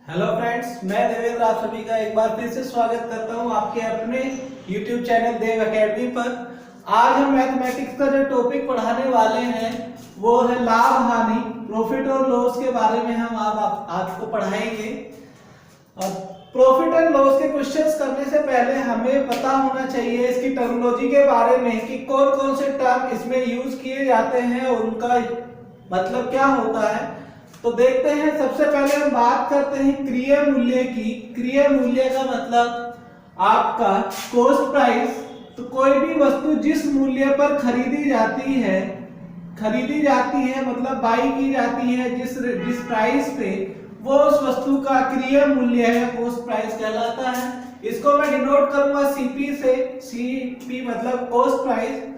Hello friends, मैं देवेंद्र आप सभी का एक बार फिर से स्वागत करता हूं आपके अपने YouTube चैनल देव एकेडमी पर। आज हम मैथमेटिक्स का जो टॉपिक पढ़ाने वाले हैं वो है लाभ हानि, प्रॉफिट और लॉस के बारे में हम आपको पढ़ाएंगे। और प्रॉफिट एंड लॉस के क्वेश्चंस करने से पहले हमें पता होना चाहिए इसकी टर्मिनोलॉजी के बारे में कि कौन कौन से टर्म इसमें यूज किए जाते हैं और उनका मतलब क्या होता है। तो देखते हैं, सबसे पहले हम बात करते हैं क्रिय मूल्य की। क्रिय मूल्य का मतलब आपका कॉस्ट प्राइस। तो कोई भी वस्तु जिस मूल्य पर खरीदी जाती है मतलब बाई की जाती है जिस प्राइस पे, वो उस वस्तु का क्रिय मूल्य है, कॉस्ट प्राइस कहलाता है। इसको मैं डिनोट करूंगा सीपी से। सीपी मतलब कॉस्ट प्राइस।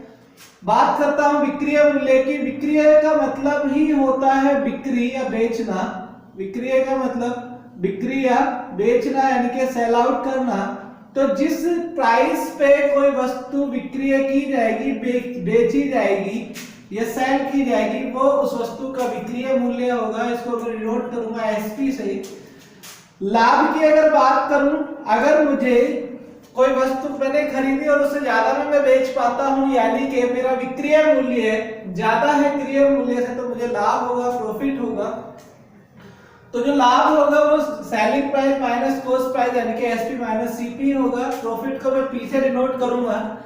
बात करता हूं विक्रय मूल्य की। विक्रय का मतलब ही होता है बिक्री या बेचना। विक्रय का मतलब बिक्री या बेचना यानी कि सेल आउट करना। तो जिस प्राइस पे कोई वस्तु विक्रय की जाएगी, बेची जाएगी या सेल की जाएगी, वो उस वस्तु का विक्रय मूल्य होगा। इसको मैं डिनोट करूंगा एसपी से। लाभ की अगर बात करूं, अगर मुझे कोई वस्तु मैंने खरीदी और उससे ज्यादा में मैं बेच पाता हूं, यानी कि मेरा विक्रय मूल्य ज्यादा है क्रय मूल्य से, तो मुझे लाभ होगा, प्रॉफिट होगा। तो जो लाभ होगा वो selling price minus cost price यानी कि एसपी माइनस सीपी होगा। प्रॉफिट को मैं पी से डिनोट करूंगा।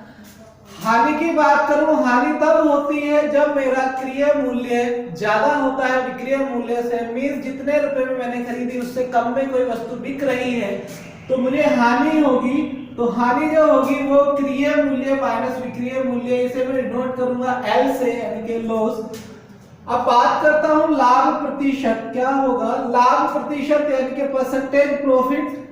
हानि की बात करूं, हानि तब होती है जब मेरा क्रय मूल्य ज्यादा होता है विक्रय मूल्य से। मींस जितने रुपए में मैंने खरीदी उससे कम में कोई वस्तु बिक रही है तो मुझे हानि होगी। तो हानि जो होगी वो क्रय मूल्य माइनस विक्रय मूल्य, इसे मैं डिनोट करूंगा एल से यानी कि लॉस। अब बात करता हूं लाभ प्रतिशत। क्या होगा? लाभ प्रतिशत यानी कि परसेंटेज प्रॉफिट।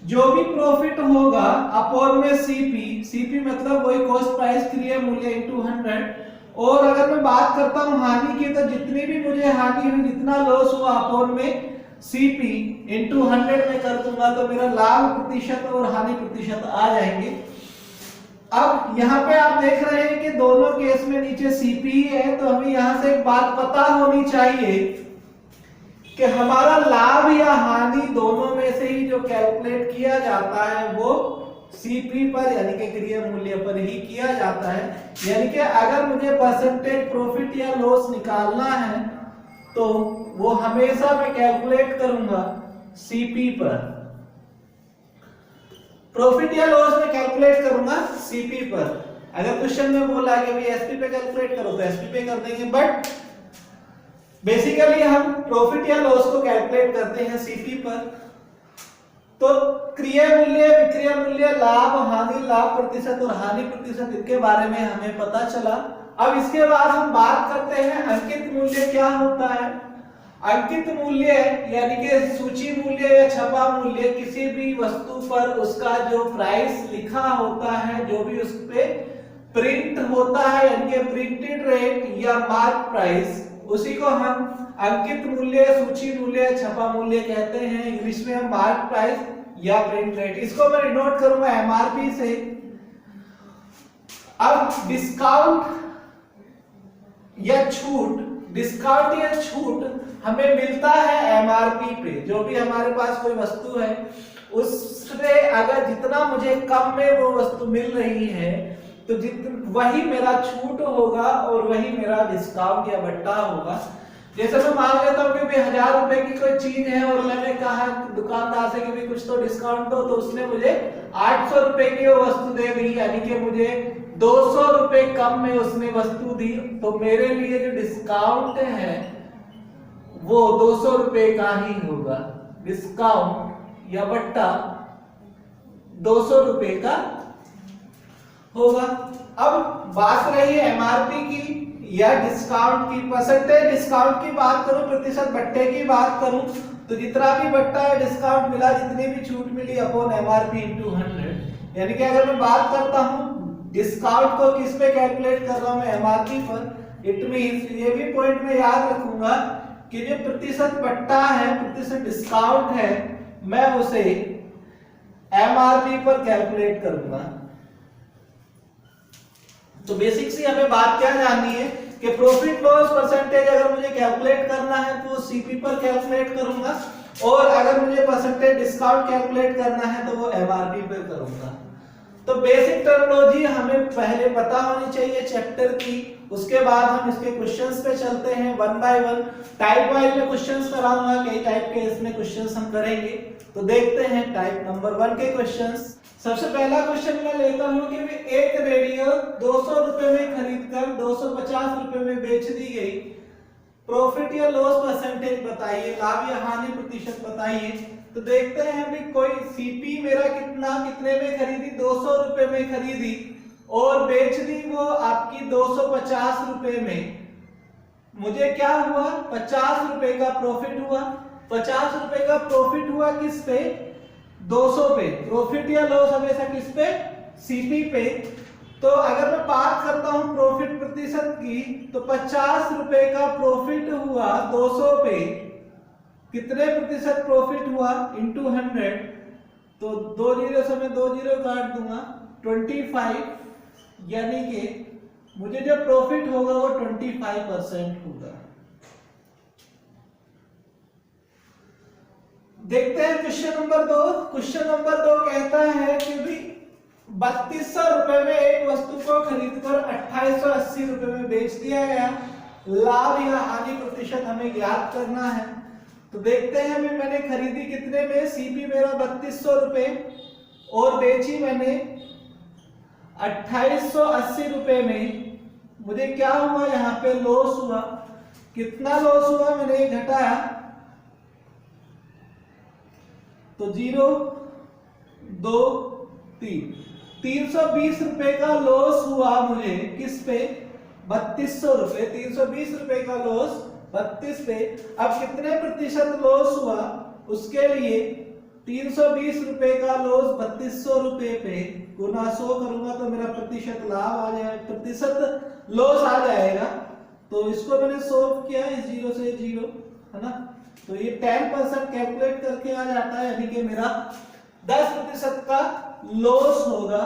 जो भी प्रॉफिट होगा अपॉन में सीपी। सीपी मतलब वही कॉस्ट प्राइस क्रय मूल्य इनटू 100। और अगर मैं बात करता हूं हानि की, तो जितनी भी मुझे हानि हुई, जितना लॉस हुआ अपॉन में सीपी इनटू 100 में कर दूंगा, तो मेरा लाभ प्रतिशत और हानि प्रतिशत आ जाएंगे। अब यहाँ पे आप देख रहे हैं कि दोनों केस में नीचे सीपी है, तो हमें यहाँ से एक बात पता होनी चाहिए कि हमारा लाभ या हानि दोनों में से ही जो कैलकुलेट किया जाता है वो सीपी पर यानी कि क्रय मूल्य पर ही किया जाता है। यानी कि अगर मुझे परसेंटेज प्रॉफिट या लॉस निकालना है तो वो हमेशा मैं कैलकुलेट करूंगा सीपी पर। प्रॉफिट या लॉस में कैलकुलेट करूंगा सीपी पर। अगर क्वेश्चन में बोला कि भाई एसपी पे कैलकुलेट करो तो एसपी पे कर देंगे, बट बेसिकली हम प्रॉफिट या लॉस को कैलकुलेट करते हैं सीपी पर। तो क्रय मूल्य, विक्रय मूल्य, लाभ हानि, लाभ प्रतिशत और हानि प्रतिशत, इनके बारे में हमें पता चला। अब इसके बाद हम बात करते हैं अंकित मूल्य क्या होता है। अंकित मूल्य यानी कि सूची मूल्य या छपा मूल्य, किसी भी वस्तु पर उसका जो प्राइस लिखा होता है, जो भी उस पे प्रिंट होता है यानी कि प्रिंटेड रेट या मार्क प्राइस, उसी को हम अंकित मूल्य, सूची मूल्य, छपा मूल्य कहते हैं। इंग्लिश में हम मार्क प्राइस या प्रिंट रेट। इसको मैं डिनोट करूंगा एमआरपी से। अब डिस्काउंट या छूट, डिस्काउंट या छूट हमें मिलता है एमआरपी पे। जो भी हमारे पास कोई वस्तु है उससे अगर जितना मुझे कम में वो वस्तु मिल रही है तो वही मेरा छूट होगा और वही मेरा डिस्काउंट या बट्टा होगा। जैसे मैं मान लेता हूँ कि 1000 रुपए की कोई चीज है और मैंने कहा दुकानदार से कि कुछ तो डिस्काउंट दो, तो उसने मुझे 800 रुपए की वो वस्तु दे दी, यानी कि मुझे 200 रुपए कम में उसने वस्तु दी। तो मेरे लिए जो डिस्काउंट है वो 200 रुपए का ही होगा। डिस्काउंट या बट्टा 200 रुपए का होगा। अब बात रही है एमआरपी की या डिस्काउंट की। परसेंटेज डिस्काउंट की बात करूं, प्रतिशत बट्टे की बात करूं, तो जितना भी बट्टा या डिस्काउंट मिला, जितनी भी छूट मिली अपॉन एमआरपी इनटू 100। यानी कि अगर मैं बात करता हूं डिस्काउंट को किस पे कैलकुलेट कर रहा हूं मैं, एमआरपी पर। इट मींस ये भी पॉइंट में याद रखूंगा कि जो प्रतिशत बट्टा है, प्रतिशत डिस्काउंट है, मैं उसे एमआरपी पर कैलकुलेट करूंगा। तो बेसिक सी हमें बात क्या जाननी है कि प्रॉफिट लॉस परसेंटेज अगर मुझे कैलकुलेट करना है तो सीपी पर कैलकुलेट करूंगा। और अगर मुझे परसेंटेज डिस्काउंट कैलकुलेट करना है तो वो एमआरपी पे करूंगा। तो बेसिक टर्मिनोलॉजी हमें पहले पता होनी चाहिए चैप्टर की, उसके बाद हम इसके क्वेश्चंस पे चलते हैं one by one. Type wise में क्वेश्चंस कराऊंगा, कई टाइप के इसमें क्वेश्चंस हम करेंगे। तो देखते हैं टाइप नंबर 1 के क्वेश्चंस। सबसे पहला क्वेश्चन मैं लेता हूं कि एक रेडियो 200 रुपए में खरीदकर 250 रुपए में बेच दी गई, प्रॉफिट या लॉस परसेंटेज बताइए, लाभ या हानि प्रतिशत बताइए। तो देखते हैं अभी कोई सीपी मेरा कितने में खरीदी, 200 रुपए में खरीदी और बेच दी वो आपकी 250 रुपए में। मुझे क्या हुआ, 50 रुपए का प्रॉफिट हुआ। 50 रुपए का प्रॉफिट हुआ किस पे, 200 पे। प्रॉफिट या लॉस हमेशा किस पे, सीपी पे। तो अगर मैं बात करता हूं प्रॉफिट प्रतिशत की, तो 50 रुपए का प्रॉफिट हुआ 200 पे, कितने प्रतिशत प्रॉफिट हुआ इनटू 100। तो 2 जीरो से मैं 2 जीरो काट दूंगा, 25, यानी कि मुझे जो प्रॉफिट होगा वो 25% होगा। देखते हैं क्वेश्चन नंबर 2। क्वेश्चन नंबर 2 कहता है कि भी 3200 रुपए में एक वस्तु को खरीदकर 2880 रुपए में बेच दिया गया, लाभ या हानि प्रतिशत हमें ज्ञात करना है। तो देखते हैं अभी मैंने खरीदी कितने में, सीपी मेरा 3200 रुपए और बेची मैंने 2880 रुपए में। मुझे क्या हुआ, यहाँ पे लॉस हुआ। कितना लॉस हुआ, मैंने ये घटाया तो 0 2 3 320 रुपए का लॉस हुआ मुझे किस पे, 3200 रुपए। 320 रुपए का लॉस 32 पे। अब कितने प्रतिशत लॉस हुआ, उसके लिए 320 रुपए का लॉस 3200 रुपए पे गुना 100 करूंगा तो मेरा प्रतिशत लाभ आ जाएगा, प्रतिशत लॉस आ जाएगा। तो इसको मैंने सोल्व किया, इस 0 से 0 है ना, तो ये 10% कैलकुलेट करके आ जाता है, यानी कि मेरा 10% का लॉस होगा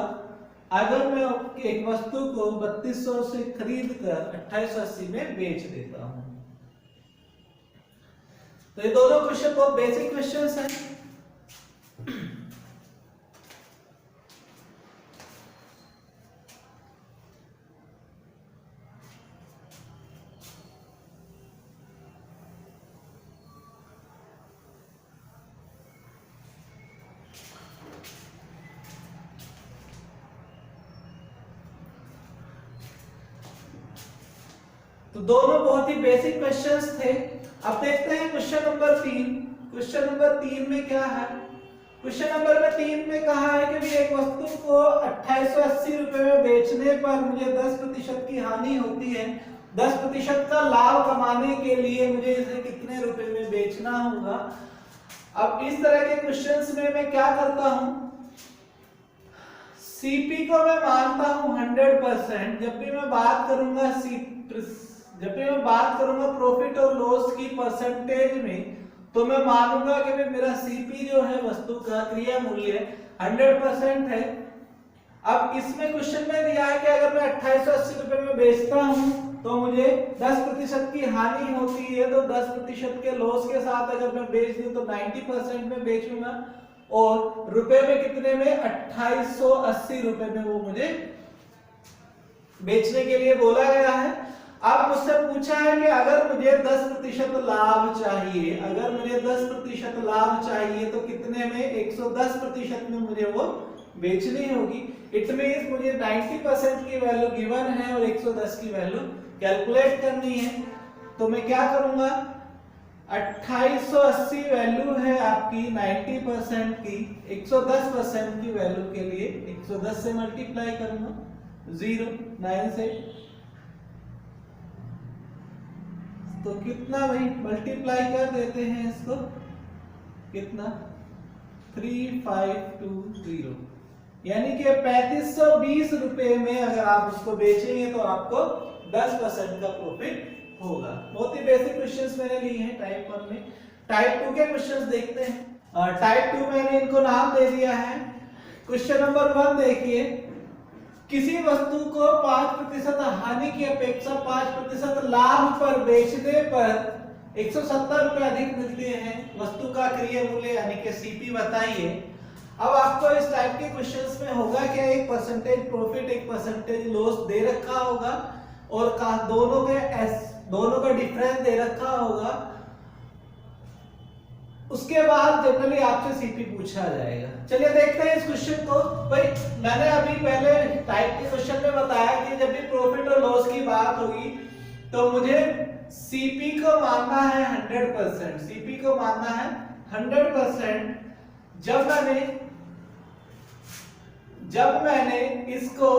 अगर मैं एक वस्तु को 3200 से खरीद कर 2880 में बेच देता हूं। तो ये दोनों क्वेश्चन बहुत बेसिक क्वेश्चंस हैं। तो दोनों बहुत ही बेसिक क्वेश्चंस थे। अब देखते हैं क्वेश्चन नंबर 3। क्वेश्चन नंबर 3 में क्या है, क्वेश्चन नंबर 3 में कहा है कि भी एक वस्तु को 2880 रुपए में बेचने पर मुझे 10% की हानि होती है, 10% का लाभ कमाने के लिए मुझे इसे कितने रुपए में बेचना होगा। अब इस तरह के क्वेश्चंस में मैं क्या करता हूं, सीपी को मैं मानता हूं 100%। जब भी मैं बात करूंगा प्रॉफिट और लॉस की परसेंटेज में, तो मैं मानूंगा कि मेरा सीपी जो है वस्तु का क्रिया मूल्य 100% है। अब इसमें क्वेश्चन में दिया है कि अगर मैं 2880 रुपए में बेचता हूं तो मुझे 10% की हानि होती है, तो 10% के लॉस के साथ अगर मैं बेच दूं तो 90% में बेचूंगा, और रुपए में कितने में, 2880 रुपए में वो मुझे बेचने के लिए बोला गया है। अब मुझसे पूछा है कि अगर मुझे 10% लाभ चाहिए, अगर मुझे 10% लाभ चाहिए तो कितने में, 110% में मुझे वो बेचनी होगी। इट मींस मुझे 90% की वैल्यू गिवन है और 110 की वैल्यू कैलकुलेट करनी है। तो मैं क्या करूंगा, 2880 वैल्यू है आपकी 90% की, 110% की वैल्यू के लिए 110 से मल्टीप्लाई करूंगा, 9 से, तो कितना भाई मल्टीप्लाई कर देते हैं इसको, कितना 3520, यानी कि 3520 रुपए में अगर आप उसको बेचेंगे तो आपको 10% का प्रॉफिट होगा। बहुत ही बेसिक क्वेश्चंस मैंने लिए हैं टाइप 1 में। टाइप 2 के क्वेश्चंस देखते हैं। टाइप 2 मैंने इनको नाम दे दिया है। क्वेश्चन नंबर 1 देखिए, किसी वस्तु को 5% हानि की अपेक्षा 5% लाभ पर बेचने पर 170 रुपए अधिक मिलते हैं, वस्तु का क्रय मूल्य यानी कि सीपी बताइए। अब आपको इस टाइप के क्वेश्चंस में होगा क्या, एक परसेंटेज प्रॉफिट एक परसेंटेज लॉस दे रखा होगा और दोनों का डिफरेंस दे रखा होगा। उसके बाद जनरली आपसे सीपी पूछा जाएगा। चलिए देखते हैं इस क्वेश्चन को। भाई मैंने अभी पहले टाइप के क्वेश्चन में बताया कि जब भी प्रॉफिट और लॉस की बात होगी तो मुझे सीपी को मानना है 100%, सीपी को मानना है 100%। जब मैंने इसको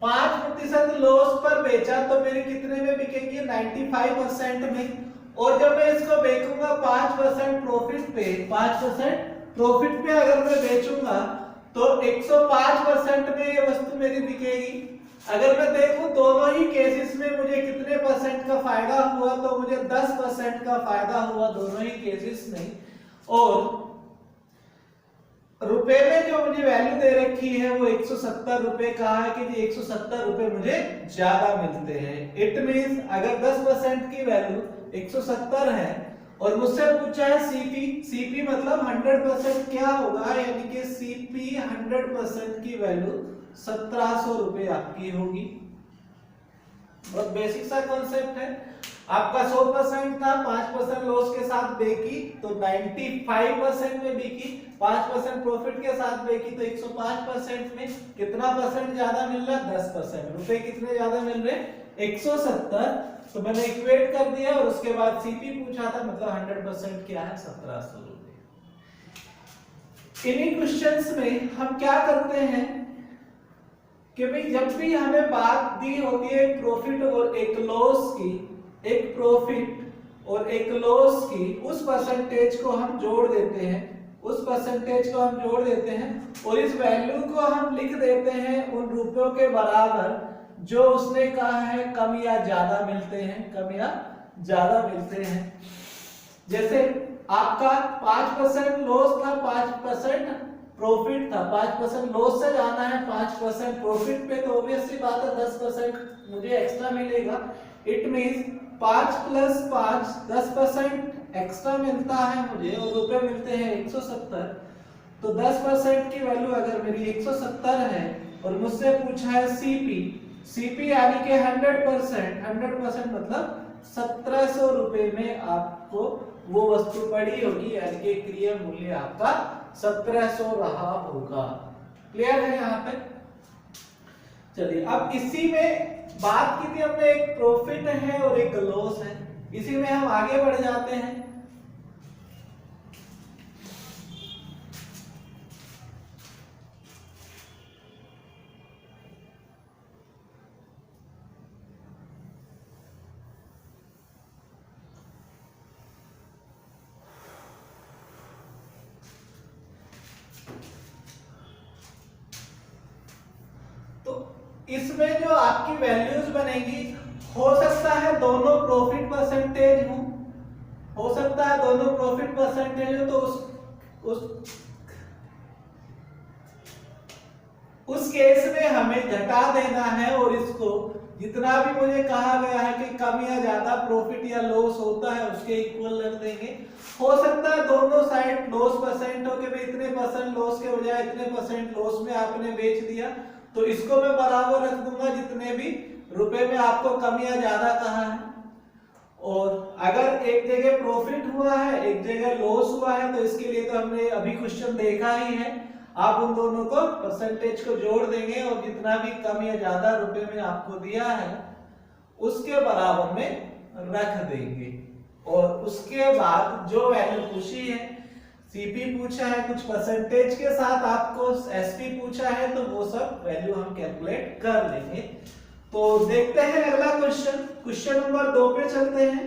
5% लॉस पर बेचा तो मेरे कितने में बिकेगी, 95% में। और जब मैं इसको बेचूंगा 5% प्रॉफिट पे, 5% प्रॉफिट पे अगर मैं बेचूंगा तो 105% में ये वस्तु मेरी बिकेगी। अगर मैं देखूं दोनों ही केसेस में मुझे कितने परसेंट का फायदा हुआ, तो मुझे 10% का फायदा हुआ दोनों ही केसेस में। और रुपए में जो मुझे वैल्यू दे रखी है वो 170 रुपए का है कि 170 रुपए मुझे ज्यादा मिलते हैं। इट मींस अगर 10% की वैल्यू 170 है और मुझसे पूछा है सीपी, सीपी मतलब 100% क्या होगा, यानी कि सीपी 100% की वैल्यू 1700 रुपए आपकी होगी। बहुत बेसिक सा कॉन्सेप्ट है। आपका 100% था, 5% लॉस के साथ बेची तो 95% में बिकी, 5% प्रॉफिट के साथ बेची तो 105% में। कितना परसेंट ज्यादा मिल रहा है, 10%। रुपए कितने ज्यादा मिल रहे, 170। तो मैंने इक्वेट कर दिया और उसके बाद सीपी पूछा था, मतलब 100% क्या है, 1700 रुपए। इन्हीं क्वेश्चंस में हम क्या करते हैं कि भाई जब भी हमें बात दी होती है प्रॉफिट और एक लॉस की, एक प्रॉफिट और एक लॉस की, उस परसेंटेज को हम जोड़ देते हैं, उस परसेंटेज को हम जोड़ देते हैं और इस वैल्यू को हम लिख देते हैं उन रुपयों के बराबर जो उसने कहा है कम या ज्यादा मिलते हैं, कम या ज्यादा मिलते हैं। जैसे आपका 5% लॉस था, 5% प्रॉफिट था, 5% लॉस से जाना है 5% प्रॉफिट पे, तो ऑब्वियसली बात है 10% मुझे एक्स्ट्रा मिलेगा। इट मींस 5 + 5 10% एक्स्ट्रा मिलता है मुझे और रुपए मिलते हैं 170। तो 10% की वैल्यू अगर मेरी 170 है और मुझसे पूछा है सीपी, सीपी यानी कि 100%, 100% मतलब 1700 रुपए में आपको वो वस्तु पड़ी होगी, यानी कि क्रय मूल्य आपका 1700 रहा होगा। क्लियर है यहाँ पे? चलिए अब इसी में बात की थी हमने, एक प्रॉफिट है और एक लॉस है, इसी में हम आगे बढ़ जाते हैं। इसमें जो आपकी वैल्यूज बनेगी, हो सकता है दोनों प्रॉफिट परसेंटेज हो सकता है दोनों प्रॉफिट परसेंटेज हो, तो उस केस में हमें घटा देना है और इसको जितना भी मुझे कहा गया है कि कम या ज्यादा प्रॉफिट या लॉस होता है उसके इक्वल रख देंगे। हो सकता है दोनों साइड लॉस परसेंट हो कि भाई इतने परसेंट लॉस के बजाय इतने परसेंट लॉस में आपने बेच दिया, तो इसको मैं बराबर रख दूंगा जितने भी रुपए में आपको कम या ज्यादा कहा है। और अगर एक जगह प्रॉफिट हुआ है एक जगह लॉस हुआ है तो इसके लिए तो हमने अभी क्वेश्चन देखा ही है, आप उन दोनों को परसेंटेज को जोड़ देंगे और जितना भी कम या ज्यादा रुपए में आपको दिया है उसके बराबर में रख देंगे। और उसके बाद जो वैल्यू पूछी है, सीपी पूछा है कुछ परसेंटेज के साथ, आपको एसपी पूछा है, तो वो सब वैल्यू हम कैलकुलेट कर लेंगे। तो देखते हैं अगला क्वेश्चन, क्वेश्चन नंबर 2 पे चलते हैं।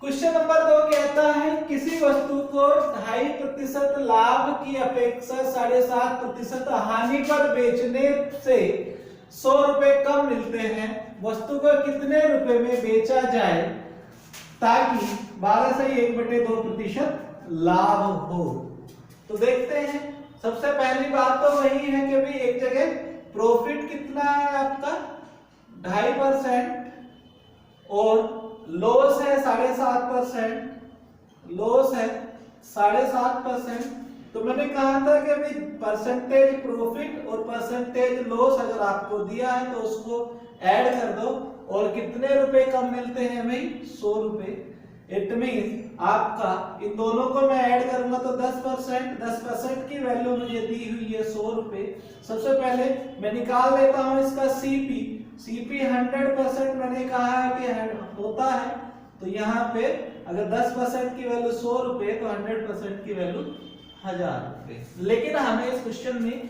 क्वेश्चन नंबर 2 कहता है किसी वस्तु को 2.5% लाभ की अपेक्षा 7.5% हानि पर बेचने से 100 रुपए कम मिलते हैं, वस्तु को कितने रुपए में बेचा जाए ताकि 12 से 1/2% लाभ हो। तो देखते हैं, सबसे पहली बात तो वही है कि भाई एक जगह प्रॉफिट कितना है आपका 2.5% और लॉस है 7.5%, लॉस है 7.5%। तो मैंने कहा था कि भाई परसेंटेज प्रॉफिट और परसेंटेज लॉस अगर आपको दिया है तो उसको ऐड कर दो, और कितने रुपए कम मिलते हैं भाई 100 रुपए। इट मींस आपका इन दोनों को मैं ऐड करूंगा तो 10% की वैल्यू मुझे दी हुई है 100 रुपए। सबसे पहले मैं निकाल लेता हूं इसका सीपी। सीपी 100% मैंने कहा है कि होता है, तो यहाँ पे अगर 10% की वैल्यू 100 रुपए तो 100% की वैल्यू 1000 रुपए। लेकिन हमें इस क्वेश्चन में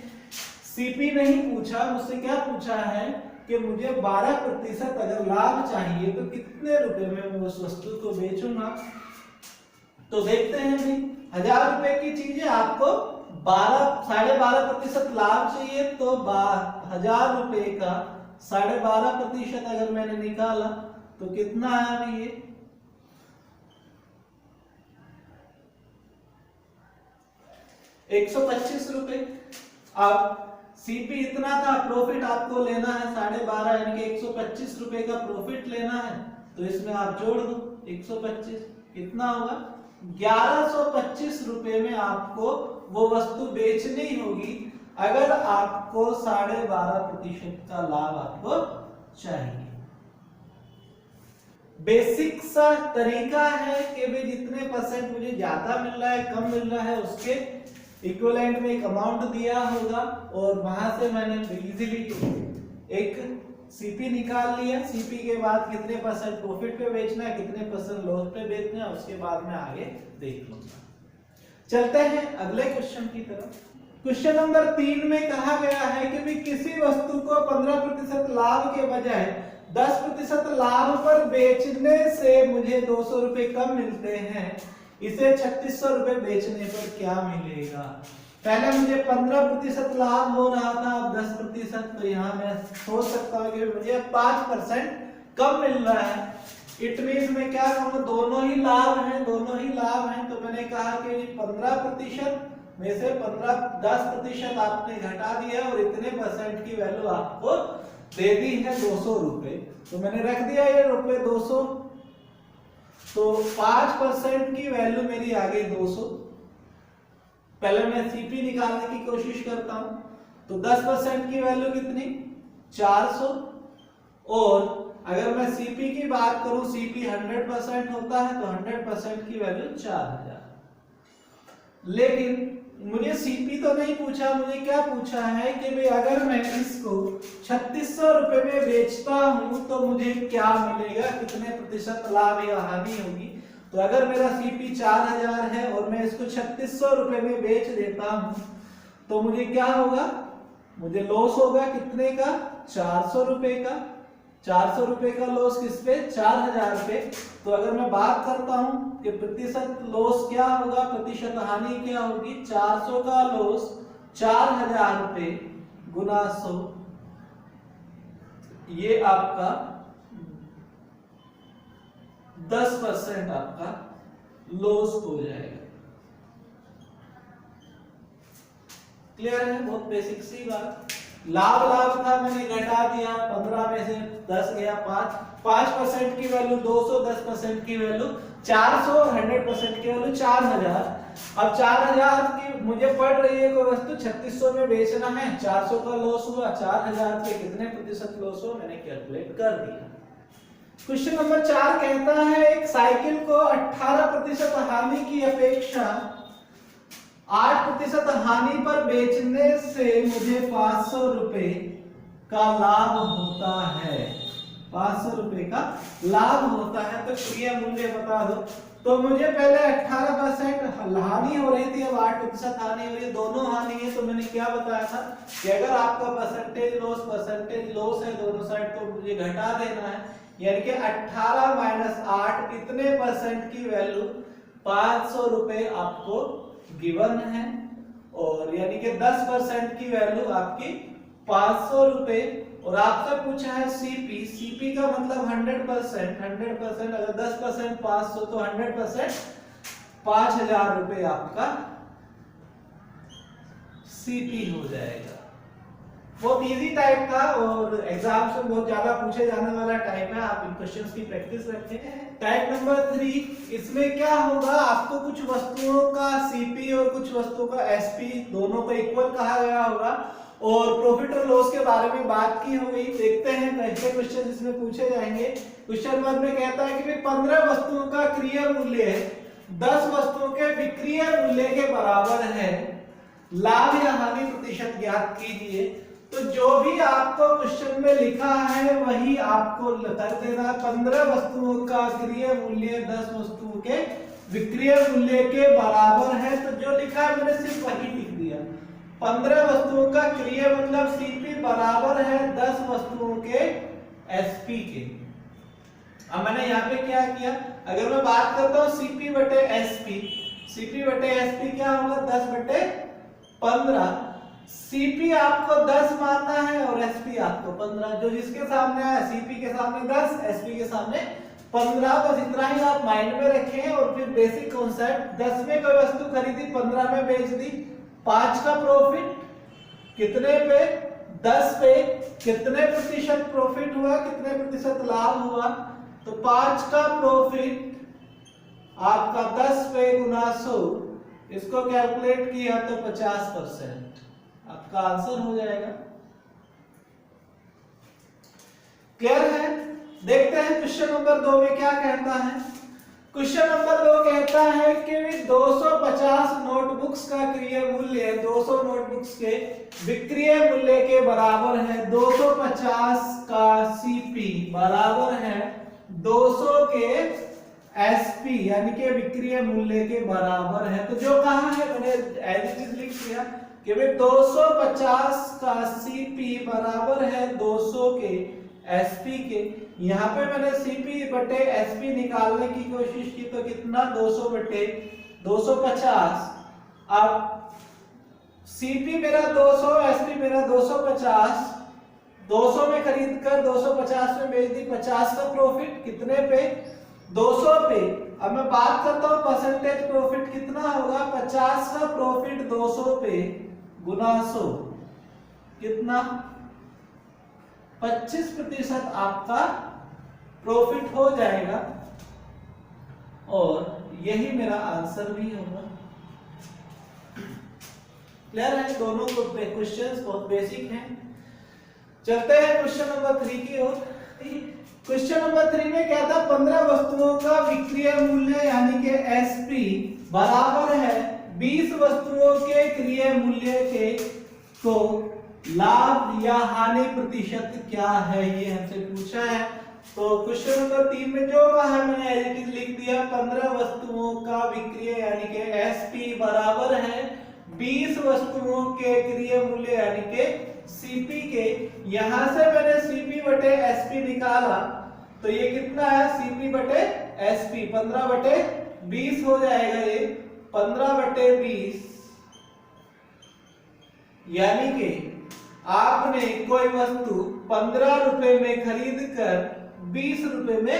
सीपी नहीं पूछा, मुझसे क्या पूछा है कि मुझे 12% अगर लाभ चाहिए तो कितने रुपए में मैं उस वस्तु को बेचूंगा। तो देखते हैं भाई 1000 रुपए की चीज है, आपको 12.5% लाभ चाहिए, तो 1000 रुपए का 12.5% अगर मैंने निकाला तो कितना आया भाई ये 125 रुपए। अब सीपी इतना था, प्रॉफिट आपको लेना है 12.5 यानी कि 125 रुपए का प्रॉफिट लेना है, तो इसमें आप जोड़ दो 125, कितना होगा 1125 रुपए में आपको वो वस्तु बेचनी होगी अगर आपको 12.5% का लाभ आपको चाहिए। बेसिक सा तरीका है कि भाई जितने परसेंट मुझे ज्यादा मिल रहा है कम मिल रहा है उसके इक्विवेलेंट में एक अमाउंट दिया होगा, और वहां से मैंने इजीली एक सीपी निकाल लिया। सीपी के बाद कितने परसेंट प्रॉफिट पे बेचना है, कितने परसेंट लॉस पे बेचना है, उसके बाद मैं आगे देख लूंगा। चलते हैं अगले क्वेश्चन की तरफ। क्वेश्चन नंबर 3 में कहा गया है कि भी किसी वस्तु को 15% लाभ के बजाय 10% लाभ पर बेचने से मुझे 200 रुपए कम मिलते हैं, इसे 3600 रुपए बेचने पर क्या मिलेगा। पहले मुझे 15% लाभ हो रहा था, अब 10%, तो यहाँ मैं सोच सकता हूँ कि मुझे 5% कम मिल रहा है। इट मीन मैं क्या कहूँगा, दोनों ही लाभ हैं, दोनों ही लाभ हैं। तो मैंने कहा कि 15% में से 10% आपने घटा दिया और इतने परसेंट की वैल्यू आपको दे दी है 200 रुपए, तो मैंने रख दिया ये रुपए 200। तो 5% की वैल्यू मेरी आ गई 200। पहले मैं सीपी निकालने की कोशिश करता हूं, तो 10% की वैल्यू कितनी 400, और अगर मैं सीपी की बात करूं, सीपी 100% होता है तो 100% की वैल्यू 4000। लेकिन मुझे सीपी तो नहीं पूछा, मुझे क्या पूछा है कि भाई अगर मैं इसको 3600 रुपए में बेचता हूं तो मुझे क्या मिलेगा, कितने प्रतिशत लाभ या हानि होगी। तो अगर मेरा सीपी 4000 है और मैं इसको 3600 रुपए में बेच देता हूं तो मुझे क्या होगा, मुझे लॉस होगा कितने का 400 रुपए का। 400 रुपए का लॉस किस पे 4000 पे। तो अगर मैं बात करता हूं कि प्रतिशत लॉस क्या होगा, प्रतिशत हानि क्या होगी, 400 का लॉस 4000 रुपए गुना 100, ये आपका 10% आपका लॉस हो जाएगा। क्लियर है, बहुत बेसिक सी बात। लाभ था मैंने घटा दिया, 15 में से 10 गया 5% की वैल्यू 200, 10% की वैल्यू 400, 100% की वैल्यू 4000। अब 4000 की मुझे पड़ रही है कोई वस्तु 3600 में बेचना है, 400 का लॉस हुआ, 4000 के कितने प्रतिशत लॉस हुआ मैंने कैलकुलेट कर दिया। क्वेश्चन नंबर 4 कहता है एक साइकिल को 18% हानि की अपेक्षा 8% हानि पर बेचने से मुझे 500 रुपए का लाभ होता है। 500 रुपए का लाभ होता है, तो क्रिया मूल्य बता दो। तो मुझे पहले 18% हानि हो रही थी, अब 8% हानि हो रही है, दोनों हानि है। तो मैंने क्या बताया था कि अगर आपका परसेंटेज लॉस है दोनों साइड, तो मुझे घटा देना है, यानी कि 18 माइनस 8 कितने परसेंट की वैल्यू 500 रुपए आपको गिवन है, और यानी कि 10% की वैल्यू आपकी 500 रुपए। और आपसे पूछा है सीपी का मतलब 100%, अगर 10% 500 तो 100% 5000 रुपए आपका सीपी हो जाएगा। बहुत इजी टाइप का और एग्जाम से बहुत ज्यादा पूछे जाने वाला टाइप है, आप इन क्वेश्चंस की प्रैक्टिस रखें। टाइप नंबर 3, इसमें क्या होगा, आपको कुछ वस्तुओं का सीपी और कुछ वस्तुओं का एसपी दोनों को इक्वल कहा गया होगा और प्रॉफिट और लॉस के बारे में बात की हो गई। देखते हैं कैसे क्वेश्चन इसमें पूछे जाएंगे। क्वेश्चन 1 में कहता है कि 15 वस्तुओं का क्रय मूल्य 10 वस्तुओं के विक्रय मूल्य के बराबर है, लाभ या हानि प्रतिशत ज्ञात कीजिए। तो जो भी आपको क्वेश्चन में लिखा है वही आपको कर देना। 15 वस्तुओं का क्रय मूल्य 10 वस्तुओं के विक्रय मूल्य के बराबर है, तो जो लिखा है मैंने सिर्फ वही लिख दिया। 15 वस्तुओं का क्रय मतलब सीपी बराबर है 10 वस्तुओं के एसपी के। अब मैंने यहाँ पे क्या किया, अगर मैं बात करता हूँ सीपी बटे एसपी, सीपी बटे एसपी क्या होगा 10 बटे 15। सीपी आपको 10 मानना है और एसपी आपको 15, जो जिसके सामने है सीपी के सामने 10, एसपी के सामने 15, बस इतना ही आप माइंड में रखें। और फिर बेसिक कॉन्सेप्ट, 10 में कोई वस्तु खरीदी 15 में बेच दी, 5 का प्रॉफिट कितने पे, 10 पे कितने प्रतिशत प्रॉफिट हुआ, कितने प्रतिशत लाभ हुआ, तो 5 का प्रॉफिट आपका 10 पे गुना 100, इसको कैलकुलेट किया तो 50% आपका आंसर हो जाएगा। क्लियर है? देखते हैं क्वेश्चन नंबर 2 में क्या कहता है। क्वेश्चन नंबर 2 कहता है कि 250 नोटबुक्स का क्रय मूल्य 200 नोटबुक्स के विक्रय मूल्य के बराबर है। 250 का सीपी बराबर है 200 के एसपी यानी कि विक्रय मूल्य के बराबर है। तो जो कहा है मैंने एज इट इज लिख दिया कि 250 का सीपी बराबर है 200 के एसपी के। यहाँ पे मैंने सीपी बटे एसपी निकालने की कोशिश की तो कितना 200 बटे 250। अब सीपी मेरा 200, एसपी मेरा 250, 200 में खरीद कर 250 में बेच दी, 50 का प्रॉफिट कितने पे 200 पे। अब मैं बात करता हूँ परसेंटेज प्रॉफिट कितना होगा, 50 का प्रॉफिट 200 पे गुना 100 कितना 25% आपका प्रॉफिट हो जाएगा और यही मेरा आंसर भी होगा। क्लियर है? दोनों क्वेश्चंस बहुत बेसिक हैं। चलते हैं क्वेश्चन नंबर 3 की ओर। क्वेश्चन नंबर 3 में क्या था, 15 वस्तुओं का विक्रय मूल्य यानी कि एसपी बराबर है 20 वस्तुओं के क्रय मूल्य के, तो लाभ या हानि प्रतिशत क्या है ये हमसे पूछा है। तो क्वेश्चन नंबर 3 में जो कहा है मैंने एज इट इज लिख दिया। 15 वस्तुओं का विक्रय यानी कि एसपी बराबर है 20 वस्तुओं के क्रय मूल्य यानी कि सीपी के। यहां से मैंने सीपी बटे एसपी निकाला तो ये कितना है, सीपी बटे एसपी 15 बटे 20 हो जाएगा। ये 15 बटे 20 यानी कि आपने कोई वस्तु 15 रुपए में खरीद कर 20 रुपए में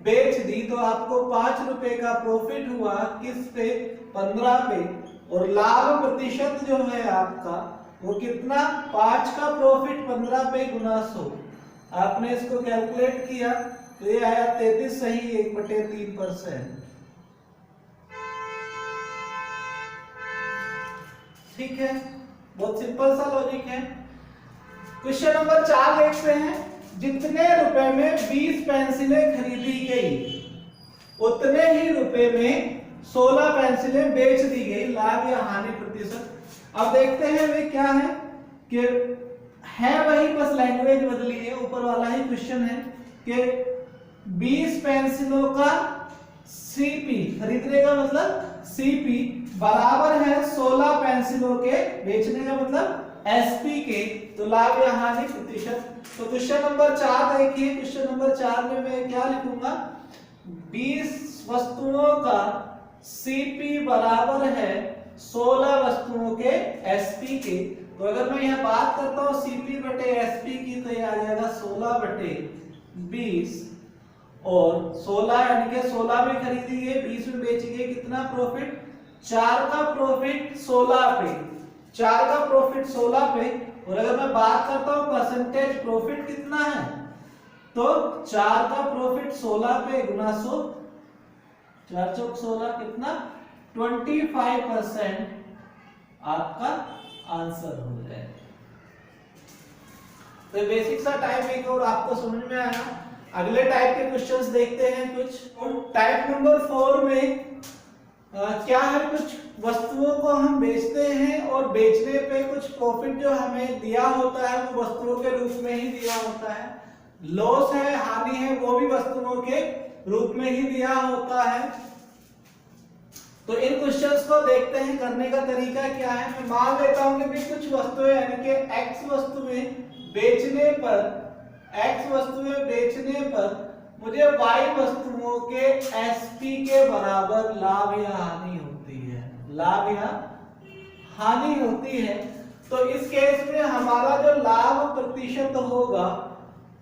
बेच दी तो आपको 5 रुपए का प्रॉफिट हुआ, किस पे 15 पे। और लाभ प्रतिशत जो है आपका वो कितना, 5 का प्रॉफिट 15 पे गुना 100। आपने इसको कैलकुलेट किया तो ये आया 33 सही 1/3%। ठीक है, बहुत सिंपल सा लॉजिक है। क्वेश्चन नंबर 4 देखते हैं। जितने रुपए में 20 पेंसिलें खरीदी गई उतने ही रुपए में 16 पेंसिलें बेच दी गई, लाभ या हानि प्रतिशत। अब देखते हैं वे क्या है कि है वही, बस लैंग्वेज बदली है, ऊपर वाला ही क्वेश्चन है कि 20 पेंसिलों का सीपी खरीदने का मतलब सीपी बराबर है 16 पेंसिलों के बेचने का मतलब एसपी के, तो लाभ या हानि प्रतिशत। तो क्वेश्चन नंबर 4 देखिए। क्वेश्चन नंबर 4 में मैं क्या लिखूंगा, 20 वस्तुओं का सीपी बराबर है 16 वस्तुओं के एसपी के। तो अगर मैं यहाँ बात करता हूँ सीपी बटे एसपी की तो ये आ जाएगा 16 बटे 20 और 16 यानी कि 16 में खरीदी गई 20 में बेची गई, कितना प्रॉफिट 4 का प्रॉफिट 16 पे, 4 का प्रॉफिट 16 पे और अगर मैं बात करता हूं परसेंटेज प्रॉफिट कितना है, तो 4 का प्रॉफिट 16 पे गुना 100, 4 चौक 16 कितना 25% आपका आंसर हो जाएगा। तो बेसिक सा टाइप एक और आपको समझ में आया। अगले टाइप के क्वेश्चंस देखते हैं कुछ। टाइप नंबर 4 में क्या है, कुछ वस्तुओं को हम बेचते हैं और बेचने पे कुछ प्रॉफिट जो हमें दिया होता है वो वस्तुओं के रूप में ही दिया होता है। लॉस है, हानि है, वो भी वस्तुओं के रूप में ही दिया होता है। तो इन क्वेश्चंस को देखते हैं, करने का तरीका क्या है। मैं मान लेता हूं कि भी कुछ वस्तुएं यानी कि x वस्तुएं बेचने पर मुझे y वस्तुओं के SP के बराबर लाभ या हानि होती है, लाभ या हानि होती है। तो इस केस में हमारा जो लाभ प्रतिशत होगा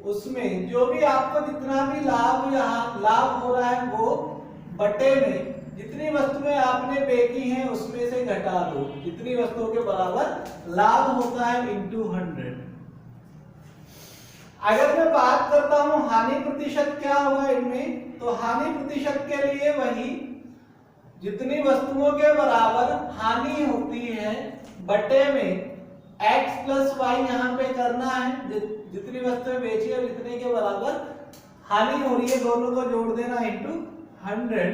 उसमें जो भी आपको जितना भी लाभ हो रहा है वो बटे में जितनी वस्तुएं आपने बेची हैं उसमें से घटा दो, जितनी वस्तुओं के बराबर लाभ होता है इनटू 100। अगर मैं बात करता हूं हानि प्रतिशत क्या होगा इनमें, तो हानि प्रतिशत के लिए वही जितनी वस्तुओं के बराबर हानि होती है बटे में x प्लस y यहाँ पे करना है, जितनी वस्तुएं बेची है जितने के बराबर हानि हो रही है दोनों को जोड़ देना इनटू 100।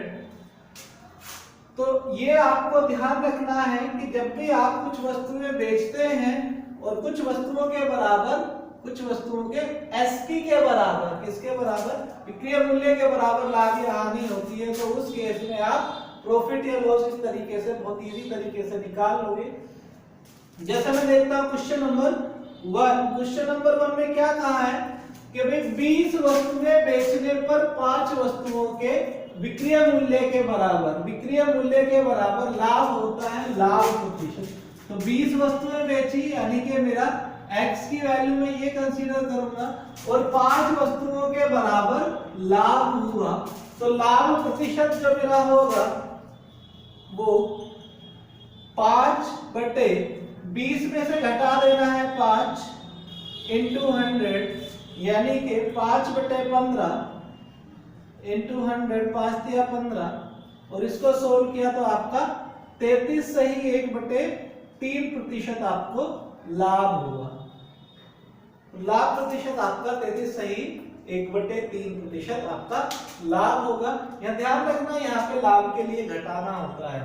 तो ये आपको ध्यान रखना है कि जब भी आप कुछ वस्तुएं बेचते हैं और कुछ वस्तुओं के बराबर कुछ वस्तुओं के एसपी के बराबर, किसके बराबर, विक्रय मूल्य के बराबर लाभ या हानि होती है, तो उस केस में आप प्रॉफिट या लॉस इस तरीके से बहुत इजी तरीके से निकाल लोगे। जैसे मैं देखता हूं क्वेश्चन नंबर 1। क्वेश्चन नंबर 1 में क्या कहा है कि भाई 20 वस्तुएं बेचने पर 5 वस्तुओं के विक्रय मूल्य के बराबर लाभ होता है, लाभ प्रतिशत। तो 20 वस्तुएं बेची यानी कि मेरा x की वैल्यू में ये कंसीडर करूंगा और 5 वस्तुओं के बराबर लाभ हुआ, तो लाभ प्रतिशत जो मेरा होगा वो 5 बटे 20 में से घटा देना है 5 इंटू 100 यानी कि 5 बटे 15 इंटू 100, 5 दिया 15 और इसको सोल्व किया तो आपका 33 सही 1/3% आपको लाभ हुआ। लाभ प्रतिशत आपका 33 सही 1/3% आपका लाभ होगा। यह ध्यान रखना, यहाँ पे लाभ के लिए घटाना होता है।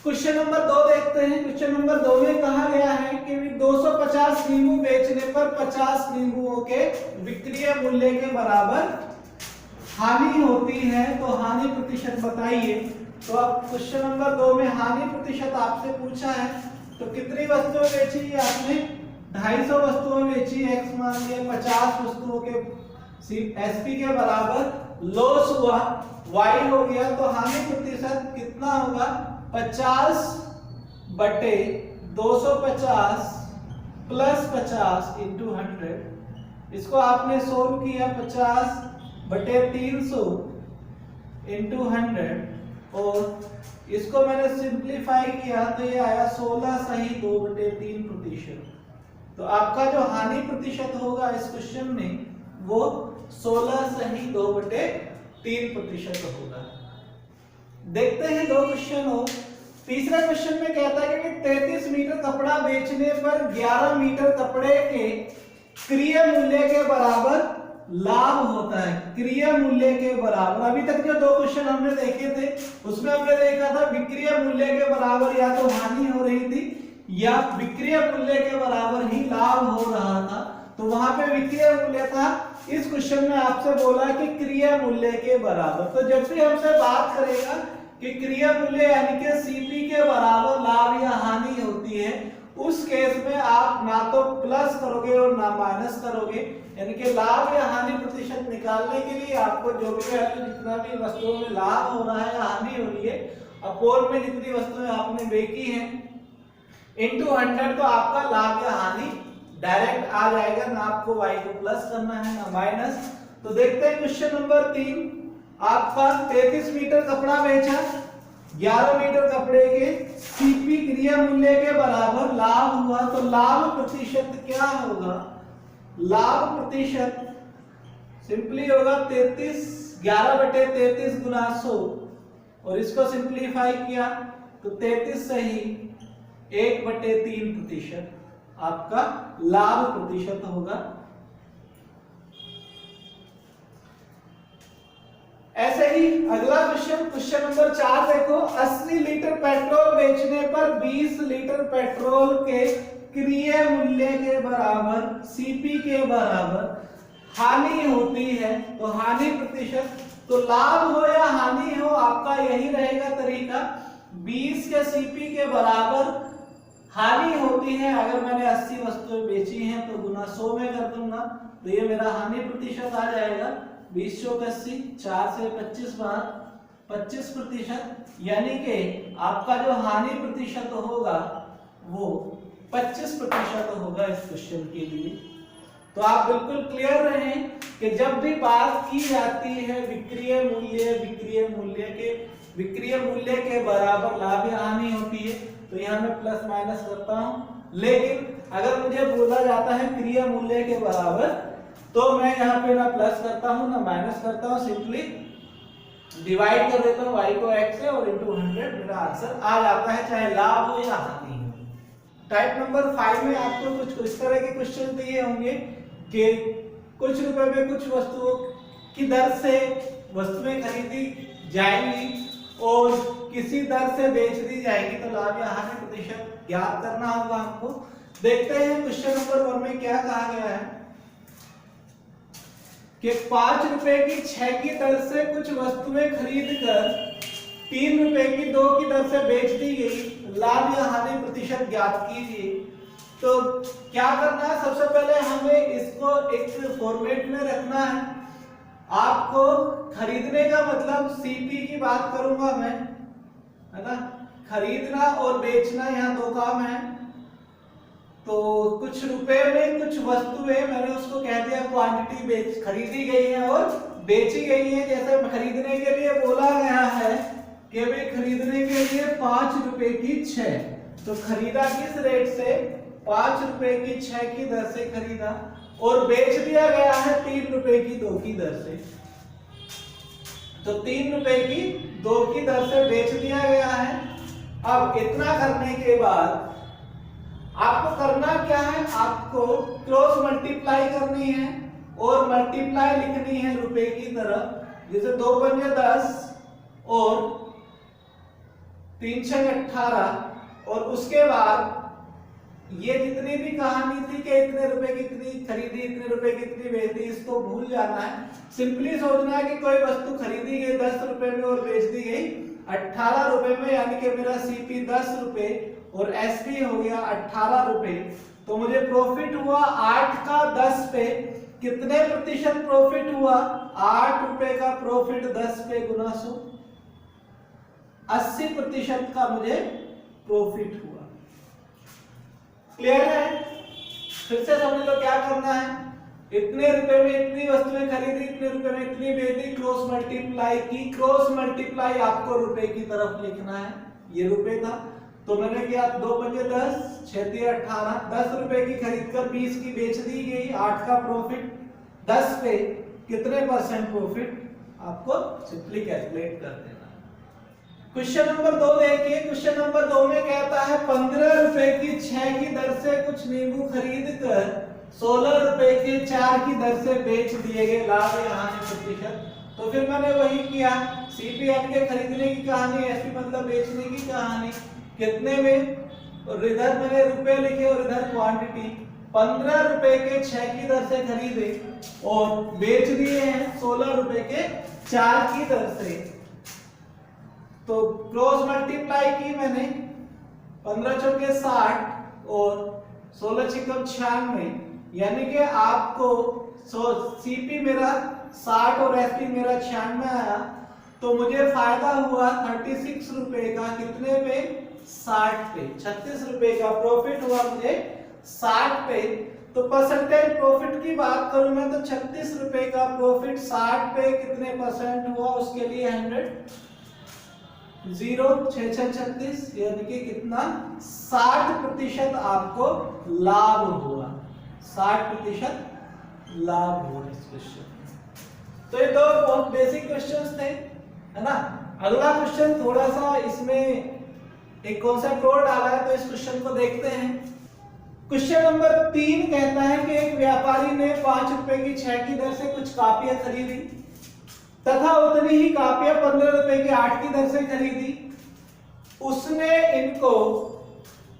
क्वेश्चन नंबर 2 देखते हैं। क्वेश्चन नंबर 2 में कहा गया है कि 250 नींबू बेचने पर 50 नींबुओं के विक्रय मूल्य के बराबर हानि होती है, तो हानि प्रतिशत बताइए। तो अब क्वेश्चन नंबर 2 में हानि प्रतिशत आपसे पूछा है, तो कितनी वस्तुएं बेची है आपने, 250 वस्तुएं बेची, x मान लिया, 50 वस्तुओं के एसपी के बराबर लॉस हुआ, y हो गया, तो हानि प्रतिशत कितना होगा 50 बटे 250 प्लस 50 इंटू 100। इसको आपने सोल्व किया 50 बटे 300 इंटू 100 और इसको मैंने सिंप्लीफाई किया तो ये आया 16 सही 2/3%। तो आपका जो हानि प्रतिशत होगा इस क्वेश्चन में वो 16 सही 2/3% होगा। देखते हैं 2 क्वेश्चन और। तीसरा क्वेश्चन में कहता है कि 33 मीटर कपड़ा बेचने पर 11 मीटर कपड़े के क्रय मूल्य के बराबर लाभ होता है, क्रय मूल्य के बराबर। अभी तक जो 2 क्वेश्चन हमने देखे थे उसमें हमने देखा था विक्रय मूल्य के बराबर या तो हानि हो रही थी या विक्रय मूल्य के बराबर ही लाभ हो रहा था, तो वहां पे विक्रय मूल्य था। इस क्वेश्चन में आपसे बोला कि क्रय मूल्य के बराबर। तो जब भी हमसे बात करेगा कि क्रय मूल्य यानी कि सीपी के बराबर लाभ या हानि होती है, उस केस में आप ना तो प्लस करोगे और ना माइनस करोगे, यानी कि लाभ या हानि प्रतिशत निकालने के लिए आपको जो भी वैल्यू जितना भी वस्तुओं में लाभ हो रहा है या हानि हो रही है अपोन में जितनी वस्तुएं आपने बेची हैं इनटू 100, तो आपका लाभ या हानि डायरेक्ट आ जाएगा, ना आपको y को प्लस करना है ना माइनस। तो देखते हैं क्वेश्चन नंबर 3। आपका 33 मीटर कपड़ा बेचा, 11 मीटर कपड़े के सीपी क्रिया मूल्य के बराबर लाभ हुआ, तो लाभ प्रतिशत क्या होगा? लाभ प्रतिशत सिंपली होगा 11/33 गुना 100, और इसको सिंप्लीफाई किया तो 33 से ही 1/3% आपका लाभ प्रतिशत होगा। ऐसे ही अगला क्वेश्चन नंबर 4 देखो। 80 लीटर पेट्रोल बेचने पर 20 लीटर पेट्रोल के क्रय मूल्य के बराबर सीपी के बराबर हानि होती है, तो हानि प्रतिशत, तो लाभ हो या हानि हो आपका यही रहेगा तरीका। 20 के सीपी के बराबर हानि होती है, अगर मैंने 80 वस्तुएं बेची हैं तो गुना 100 में कर दूंगा, तो ये मेरा हानि प्रतिशत आ जाएगा 20 चौक 80, 4 से 25 बार 25%, यानी कि आपका जो हानि प्रतिशत होगा वो 25% होगा इस क्वेश्चन के लिए। तो आप बिल्कुल क्लियर रहें कि जब भी बात की जाती है विक्रय मूल्य के बराबर लाभ या हानि होती है, तो यहाँ मैं प्लस माइनस करता हूँ, लेकिन अगर मुझे बोला जाता है क्रय मूल्य के बराबर, तो मैं यहाँ पे ना प्लस करता हूँ ना माइनस करता हूँ, सिंपली डिवाइड कर देता हूँ y को x से और इनटू 100, मेरा आंसर आ जाता है, चाहे लाभ हो या हानि हो। टाइप नंबर 5 में आपको कुछ इस तरह के क्वेश्चन दिए होंगे कि कुछ रुपए में कुछ वस्तुओं की दर से वस्तुएं खरीदी जाएंगी और किसी दर से बेच दी जाएगी, तो लाभ या हानि प्रतिशत ज्ञात करना होगा हमको। देखते हैं क्वेश्चन नंबर 1 में क्या कहा गया है कि 5 रुपए की 6 की दर से कुछ वस्तुएं खरीद कर 3 रुपए की 2 की दर से बेच दी गई, लाभ या हानि प्रतिशत ज्ञात कीजिए। तो क्या करना है, सबसे पहले हमें इसको एक फॉर्मेट में रखना है। आपको खरीदने का मतलब सीपी की बात करूंगा मैं, है ना, खरीदना और बेचना यहाँ दो काम है। तो कुछ रुपए में कुछ वस्तुएं मैंने उसको कह दिया क्वांटिटी खरीदी गई है और बेची गई है। जैसे खरीदने के लिए बोला गया है कि भाई खरीदने के लिए 5 रुपए की 6, तो खरीदा किस रेट से? 5 रुपए की 6 की दर से खरीदा और बेच दिया गया है 3 रुपए की 2 की दर से। तो 3 रुपए की 2 की दर से बेच दिया गया है। अब इतना करने के बाद आपको करना क्या है, आपको क्रॉस मल्टीप्लाई करनी है और मल्टीप्लाई लिखनी है रुपए की तरफ। जैसे 2 पंजे 10 और 3 छह 18, और उसके बाद ये जितनी भी कहानी थी कि इतने रुपए की इतनी खरीदी, इतने रुपए की इतनी बेच दी, इसको भूल जाना है। सिंपली सोचना है कि कोई वस्तु खरीदी गई 10 रुपए में और बेच दी गई 18 रुपए में, यानी कि मेरा सीपी 10 रुपए और एसपी हो गया 18 रुपए। तो मुझे प्रॉफिट हुआ 8 का 10 पे। कितने प्रतिशत प्रॉफिट हुआ? 8 रुपए का प्रॉफिट 10 पे गुना 100, 80% का मुझे प्रॉफिट हुआ। क्लियर है? फिर से समझ लो क्या करना है। इतने रुपए में इतनी वस्तुएं खरीदी, इतने रुपए में इतनी बेची, क्रॉस मल्टीप्लाई की। क्रॉस मल्टीप्लाई आपको रुपए की तरफ लिखना है। ये रुपए था तो मैंने किया 2 पंजे 10, 6 तिया 18, 10 रुपए की खरीद कर 20 की बेच दी गई, 8 का प्रॉफिट, 10 पे कितने % प्रॉफिट, आपको सिंपली कैलकुलेट कर देना। क्वेश्चन नंबर 2 देखिए। क्वेश्चन नंबर 2 में कहता है 15 रुपए की 6 की दर से कुछ नींबू खरीद कर 16 रुपए के 4 की दर से बेच दिए गए, लाभ या हानि प्रतिशत। तो फिर मैंने वही किया, सीपी यानी के खरीदने की कहानी, एसपी मतलब बेचने की कहानी। कितने में? और इधर मैंने रुपए लिखे और इधर क्वांटिटी। 15 रुपए के 6 की दर से खरीदे और बेच दिए हैं 16 रुपए के 4 की दर से। तो क्रॉस मल्टीप्लाई की मैंने, 15 चौके 60 और 16 छिकम 96, यानी कि आपको सीपी मेरा 60 और एसपी मेरा 96 आया। तो मुझे फायदा हुआ 36 रुपए का, कितने पे? 60 पे। 36 रुपए का प्रॉफिट हुआ मुझे 60 पे। तो परसेंटेज प्रॉफिट की बात करूं मैं तो 36 रुपए का प्रॉफिट 60 पे कितने % हुआ, उसके लिए 100 0 6 6 36, यानी कि कितना 60% आपको लाभ हुआ, 60% लाभ हुआ इस क्वेश्चन में। तो ये दो बहुत बेसिक क्वेश्चंस थे, है ना। अगला क्वेश्चन थोड़ा सा इसमें एक कॉन्सेप्ट और डाला है, तो इस क्वेश्चन को देखते हैं। क्वेश्चन नंबर 3 कहता है कि एक व्यापारी ने 5 रुपए की 6 की दर से कुछ कापियां खरीदी तथा उतनी ही कापियां 15 रुपए की 8 की दर से खरीदी। उसने इनको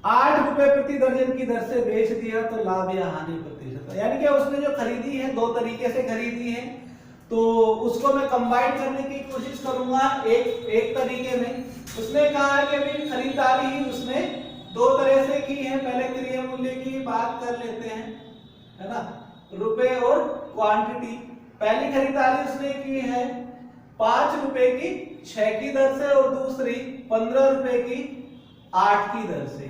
8 रुपए प्रति दर्जन की दर से बेच दिया, तो लाभ या हानि प्रतिशत। यानी कि उसने जो खरीदी है, दो तरीके से खरीदी है, तो उसको मैं कंबाइन करने की कोशिश करूंगा एक तरीके में। उसने कहा है कि अभी खरीदारी ही उसने दो तरह से की है। पहले क्रिय मूल्य की बात कर लेते हैं, है ना, रुपए और क्वांटिटी। पहली खरीदारी उसने की है 5 रुपए की 6 की दर से और दूसरी 15 रुपए की 8 की दर से।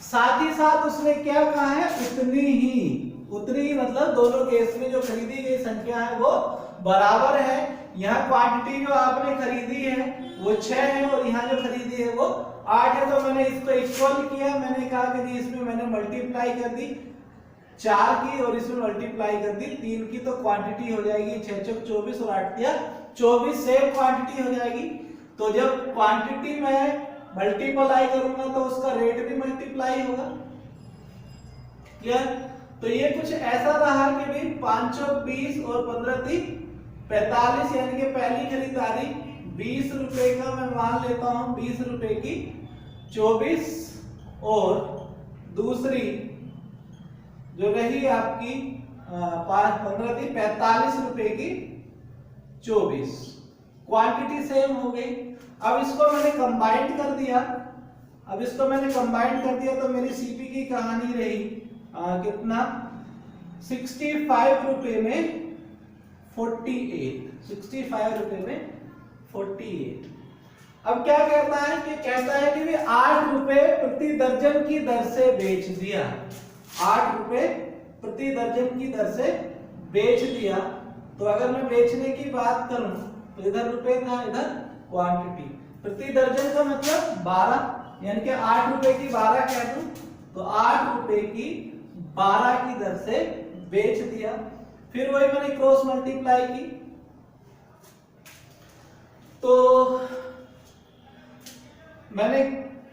साथ ही साथ उसने क्या कहा है, उतनी मतलब दोनों केस में जो खरीदी गई संख्या है वो बराबर है। यहाँ क्वांटिटी जो आपने खरीदी है वो 6 है और यहाँ जो खरीदी है वो 8 है, तो मैंने इसको इक्वल किया। मैंने कहा कि जी इसमें मैंने मल्टीप्लाई कर दी 4 की और इसमें मल्टीप्लाई कर दी 3 की, तो क्वांटिटी हो जाएगी 6 चौक 24 और 8 तिया 24, सेम क्वांटिटी हो जाएगी। तो जब क्वांटिटी में मल्टीप्लाई करूंगा तो उसका रेट भी मल्टीप्लाई होगा। क्लियर? तो ये कुछ ऐसा रहा कि भाई 5 चौक 20 और 15 ती 45, यानी कि पहली खरीदारी 20 रुपए का मैं मान लेता हूं, 20 रुपए की 24, और दूसरी जो रही आपकी 15 थी 45 रुपए की 24। क्वांटिटी सेम हो गई। अब इसको मैंने कंबाइंड कर दिया, तो मेरी सीपी की कहानी रही कितना 65 रुपए में 48, 65 रुपए में 48। अब क्या कहता है कि भी 8 रुपए प्रति दर्जन की दर से बेच दिया, 8 रुपए प्रति दर्जन की दर से बेच दिया। तो अगर मैं बेचने की बात करूं तो इधर रुपए था, इधर क्वांटिटी। प्रति दर्जन का मतलब 12, यानी कि 8 रुपए की 12 कह दूं तो 8 रुपए की 12 की दर से बेच दिया। फिर वही मैंने क्रॉस मल्टीप्लाई की, तो मैंने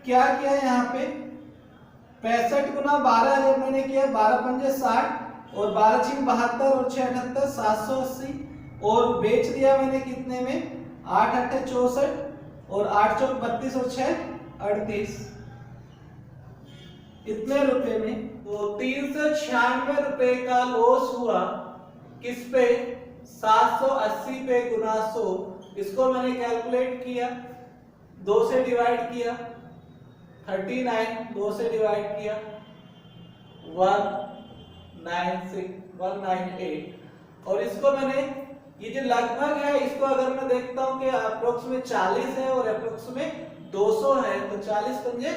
क्या किया यहाँ पे 65 गुना 12 जब मैंने किया 12 पंजे 60 और 12 छीन 72 और 6 78 780, और बेच दिया मैंने कितने में 8 8 64 और 8 चौक 32 और 6 38, इतने रुपए में। तो 396 रुपए का लॉस हुआ किस पे, 780 पे गुना 100। इसको मैंने कैलकुलेट किया, 2 से डिवाइड किया 39, 2 से डिवाइड किया 198, और इसको मैंने ये जो लगभग है इसको अगर मैं देखता हूं कि अप्रोक्स में 40 है और अप्रोक्स में 200 है, तो 40 पंजे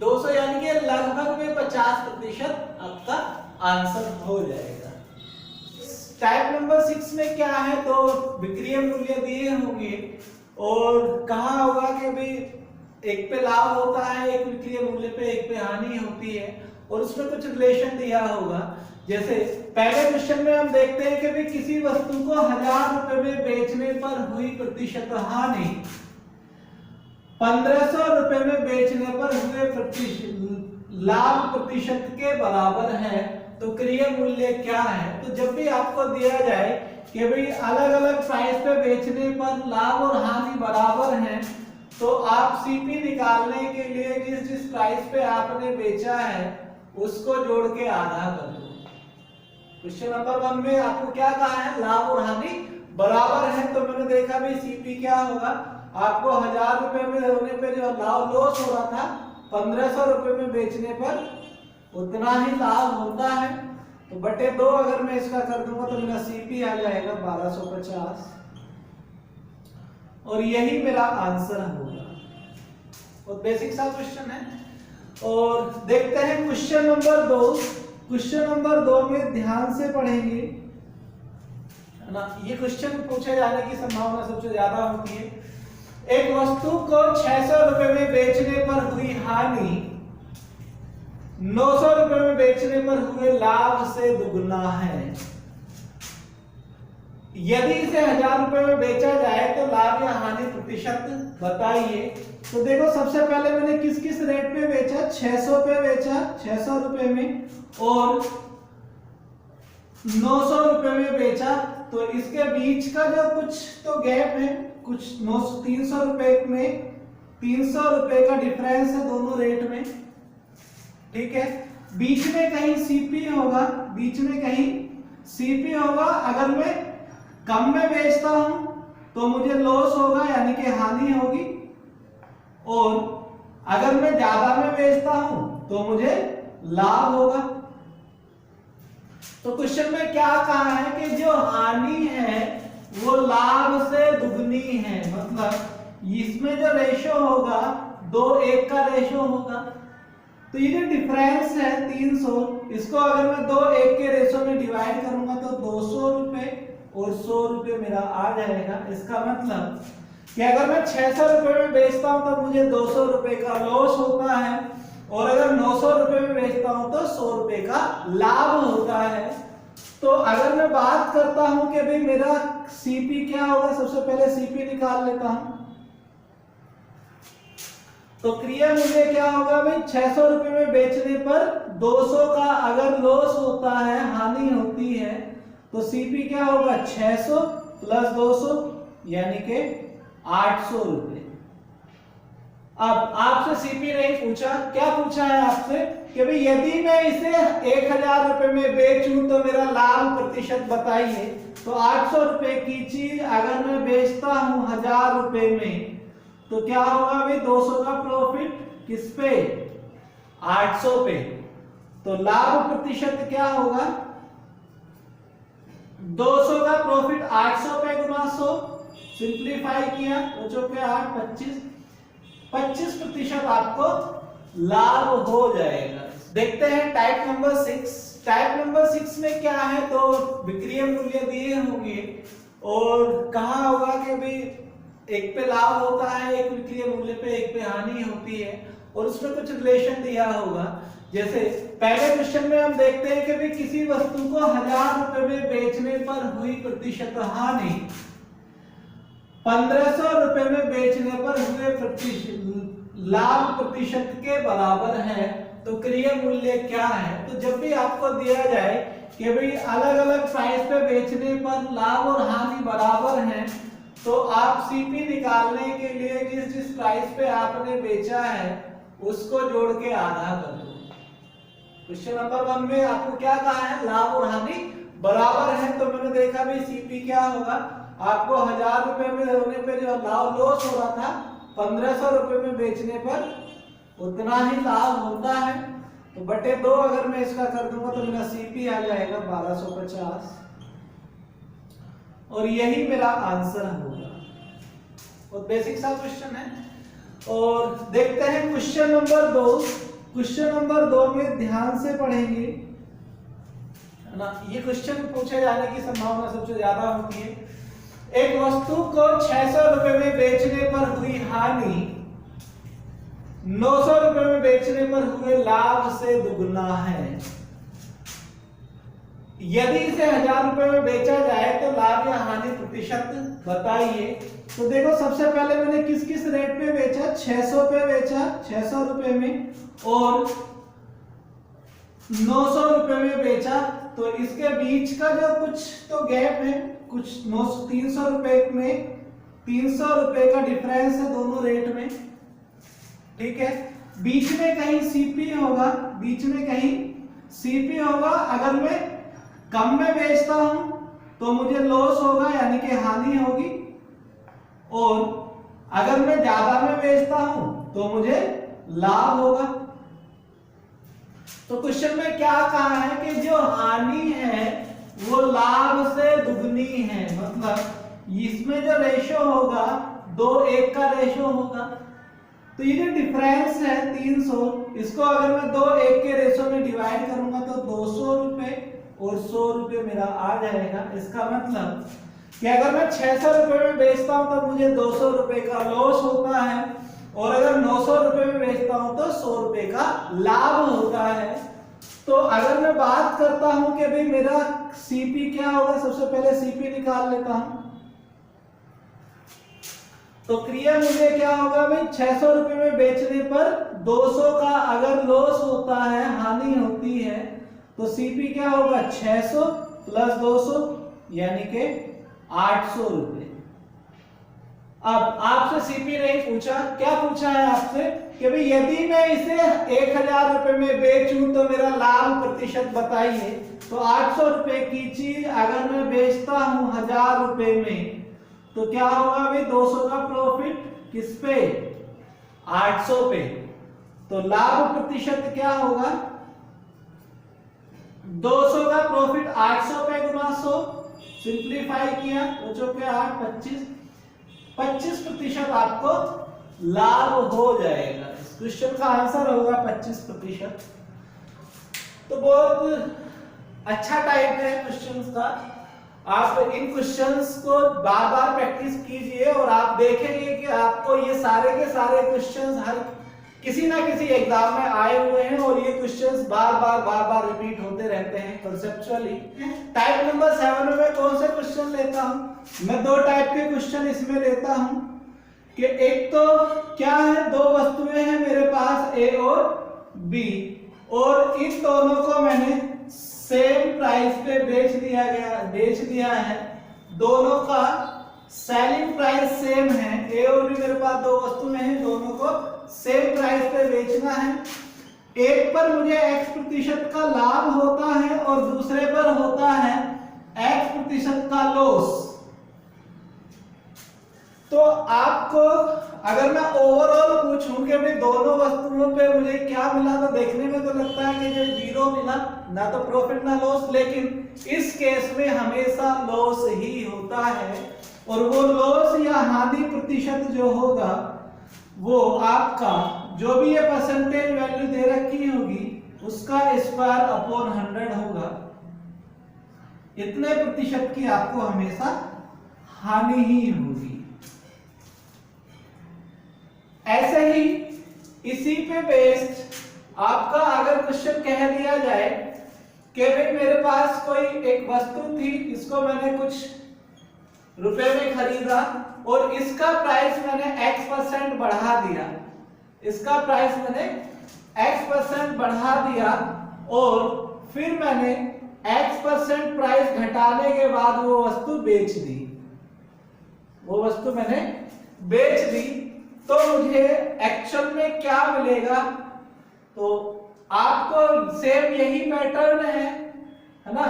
200, यानी कि लगभग में 50% आपका आंसर हो जाएगा। टाइप नंबर 6 में क्या है, तो विक्रय मूल्य दिए होंगे और कहा होगा कि भाई एक पे लाभ होता है, एक विक्रय मूल्य पे, एक पे हानि होती है, और उसमें कुछ रिलेशन दिया होगा। जैसे पहले क्वेश्चन में हम देखते हैं कि भाई किसी वस्तु को 1000 रुपए में बेचने पर हुई प्रतिशत हानि 1500 रुपए में बेचने पर हुए लाभ प्रतिशत के बराबर है, तो क्रय मूल्य क्या है। तो जब भी आपको दिया जाए कि भाई अलग अलग प्राइस पे बेचने पर लाभ और हानि बराबर है, तो आप सीपी निकालने के लिए जिस प्राइस पे आपने बेचा है उसको जोड़ के आधा कर दो। क्वेश्चन नंबर 1 में आपको क्या कहा है, लाभ और हानि बराबर है, तो मैंने देखा भी सीपी क्या होगा, आपको 1000 रुपए में होने पे जो लाभ लॉस हो रहा था 1500 रुपए में बेचने पर उतना ही लाभ होता है, तो बटे 2 अगर मैं इसका कर दूंगा तो मेरा सीपी आ जाएगा 1250, और यही मेरा आंसर होगा। और बेसिक सा क्वेश्चन है। और देखते हैं क्वेश्चन नंबर 2। क्वेश्चन नंबर 2 में ध्यान से पढ़ेंगे, है ना। ये क्वेश्चन पूछे जाने की संभावना सबसे ज्यादा होती है। एक वस्तु को 600 रुपए में बेचने पर हुई हानि 900 रुपए में बेचने पर हुए लाभ से दुगुना है। यदि इसे 1000 रुपए में बेचा जाए तो लाभ या हानि प्रतिशत बताइए। तो देखो सबसे पहले मैंने किस किस रेट पे बेचा, 600 पे बेचा, 600 रुपए में, और 900 रुपए में बेचा। तो इसके बीच का जो कुछ तो गैप है, कुछ 300 रुपए में 300 रुपए का डिफरेंस है दोनों रेट में, ठीक है। बीच में कहीं सीपी होगा, बीच में कहीं सीपी होगा। अगर मैं कम में बेचता हूं तो मुझे लॉस होगा यानी कि हानि होगी, और अगर मैं ज्यादा में बेचता हूं तो मुझे लाभ होगा। तो क्वेश्चन में क्या कहा है कि जो हानि है वो लाभ से दुगनी है, मतलब इसमें जो रेशो होगा 2:1 का रेशो होगा। तो ये जो डिफरेंस है 300, इसको अगर मैं 2:1 के रेशो में डिवाइड करूंगा तो 200 रुपए और 100 रुपए मेरा आ जाएगा। इसका मतलब कि अगर मैं 600 रुपए में बेचता हूं तो मुझे 200 रुपए का लॉस होता है, और अगर 900 रुपए में बेचता हूं तो 100 रुपए का लाभ होता है। तो अगर मैं बात करता हूं कि भाई मेरा सीपी क्या होगा, सबसे पहले सीपी निकाल लेता हूं। तो क्रिया मूल्य क्या होगा भाई, 600 रुपए में बेचने पर 200 का अगर लॉस होता है, हानि होती है, तो सीपी क्या होगा 600 प्लस 200 यानी कि 800 रुपए। अब आपसे सीपी नहीं पूछा, क्या पूछा है आपसे कि भाई यदि मैं इसे 1000 रुपए में बेचूं तो मेरा लाभ प्रतिशत बताइए। तो 800 रुपए की चीज अगर मैं बेचता हूं 1000 रुपए में तो क्या होगा भाई, 200 का प्रॉफिट किस पे, 800 पे। तो लाभ प्रतिशत क्या होगा, 200 का प्रॉफिट 800 पे गुना 100, सिंप्लीफाई किया तो चौके 8 25% आपको लाभ हो जाएगा। देखते हैं टाइप नंबर 6। टाइप नंबर 6 में क्या है, तो विक्रय मूल्य दिए होंगे और कहा होगा कि भाई एक पे लाभ होता है, एक विक्रय मूल्य पे, एक पे हानि होती है, और उसमें कुछ रिलेशन दिया होगा। जैसे पहले क्वेश्चन में हम देखते हैं कि भाई किसी वस्तु को 1000 रुपए में बेचने पर हुई प्रतिशत हानि 1500 रुपए में बेचने पर हुए लाभ प्रतिशत के बराबर है। तो क्रिया मूल्य क्या है, तो जब भी आपको दिया जाए कि भाई अलग अलग प्राइस पे बेचने पर लाभ और हानि बराबर है, तो आप सीपी निकालने के लिए जिस जिस प्राइस पे आपने बेचा है उसको जोड़ के आधा कर दो। क्वेश्चन नंबर 1 में आपको क्या कहा है, लाभ और हानि बराबर है। तो मैंने देखा भी सीपी क्या होगा, आपको 1000 रुपए में होने पे जो लाभ लॉस हो रहा था 1500 रुपए में बेचने पर उतना ही लाभ होता है। तो बटे 2 अगर मैं इसका कर दूंगा तो मेरा सीपी आ जाएगा 1250, और यही मेरा आंसर होगा। और बेसिक सा क्वेश्चन है। और देखते हैं क्वेश्चन नंबर 2। क्वेश्चन नंबर 2 में ध्यान से पढ़ेंगे, है ना। ये क्वेश्चन पूछे जाने की संभावना सबसे ज्यादा होती है। एक वस्तु को 600 रुपए में बेचने पर हुई हानि 900 रुपए में बेचने पर हुए लाभ से दुगुना है। यदि इसे 1000 रुपए में बेचा जाए तो लाभ या हानि प्रतिशत बताइए। तो देखो सबसे पहले मैंने किस किस रेट पे बेचा, 600 पे बेचा, 600 रुपए में, और 900 रुपए में बेचा। तो इसके बीच का जो कुछ तो गैप है, कुछ 300 रुपए में 300 रुपए का डिफरेंस है दोनों रेट में, ठीक है। बीच में कहीं सीपी होगा, बीच में कहीं सीपी होगा। अगर मैं कम में बेचता हूं तो मुझे लॉस होगा यानी कि हानि होगी, और अगर मैं ज्यादा में बेचता हूं तो मुझे लाभ होगा। तो क्वेश्चन में क्या कहा है कि जो हानि है वो लाभ से दुगनी है, मतलब इसमें जो रेशो होगा 2:1 का रेशो होगा। तो ये जो डिफरेंस है 300, इसको अगर मैं 2:1 के रेशो में डिवाइड करूंगा तो 200 रुपए और 100 रुपए मेरा आ जाएगा। इसका मतलब कि अगर मैं 600 रुपए में बेचता हूं तो मुझे 200 रुपए का लॉस होता है, और अगर 900 रुपए में बेचता हूं तो 100 रुपए का लाभ होता है। तो अगर मैं बात करता हूं कि भाई मेरा सीपी क्या होगा, सबसे पहले सीपी निकाल लेता हूं। तो क्रिया मूल्य क्या होगा भाई, 600 रुपए में बेचने पर 200 का अगर लॉस होता है, हानि होती है, तो सीपी क्या होगा 600 प्लस 200 यानी कि 800 रुपए। अब आपसे सीपी नहीं पूछा, क्या पूछा है आपसे कि भाई यदि मैं इसे 1000 रुपए में बेचूं तो मेरा लाभ प्रतिशत बताइए। तो 800 रुपए की चीज अगर मैं बेचता हूं 1000 रुपए में तो क्या होगा भाई, 200 का प्रॉफिट किस पे, 800 पे। तो लाभ प्रतिशत क्या होगा, 200 का प्रॉफिट 800 पे गुना 100, सिंप्लीफाई किया तो चौके 8 25% आपको लाभ हो जाएगा। इस क्वेश्चन का आंसर होगा 25%। तो बहुत अच्छा टाइप है क्वेश्चंस का। आप इन क्वेश्चंस को बार बार प्रैक्टिस कीजिए और आप देखेंगे कि आपको ये सारे के सारे क्वेश्चंस हर किसी ना किसी एग्जाम में आए हुए हैं, और ये क्वेश्चंस बार बार रिपीट होते रहते हैं कंसेप्चुअली। टाइप नंबर 7 में कौन से क्वेश्चन लेता हूं, मैं 2 टाइप के क्वेश्चन इसमें लेता हूं कि एक तो क्या है, 2 वस्तुएं हैं मेरे पास ए और बी, और इन दोनों को मैंने सेम प्राइस पे बेच दिया है, दोनों का सेलिंग प्राइस सेम है। ए और बी मेरे पास 2 वस्तुएं हैं, दोनों को सेम प्राइस पे बेचना है। एक पर मुझे x% का लाभ होता है और दूसरे पर होता है x% का लॉस। तो आपको अगर मैं ओवरऑल पूछूं कि भाई दोनों वस्तुओं पे मुझे क्या मिला, तो देखने में तो लगता है कि जो 0 मिला, ना तो प्रॉफिट ना लॉस, लेकिन इस केस में हमेशा लॉस ही होता है। और वो लॉस या हानि प्रतिशत जो होगा वो आपका जो भी ये परसेंटेज वैल्यू दे रखी होगी उसका स्क्वायर अपॉन 100 होगा। इतने प्रतिशत की आपको हमेशा हानि ही होगी। ऐसे ही इसी पे बेस्ड आपका अगर क्वेश्चन कह दिया जाए कि भाई मेरे पास कोई एक वस्तु थी, इसको मैंने कुछ रुपए में खरीदा और इसका प्राइस मैंने x% बढ़ा दिया, इसका प्राइस मैंने x% बढ़ा दिया, और फिर मैंने x% प्राइस घटाने के बाद वो वस्तु बेच दी, वो वस्तु मैंने बेच दी, तो मुझे एक्चुअल में क्या मिलेगा। तो आपको सेम यही पैटर्न है ना।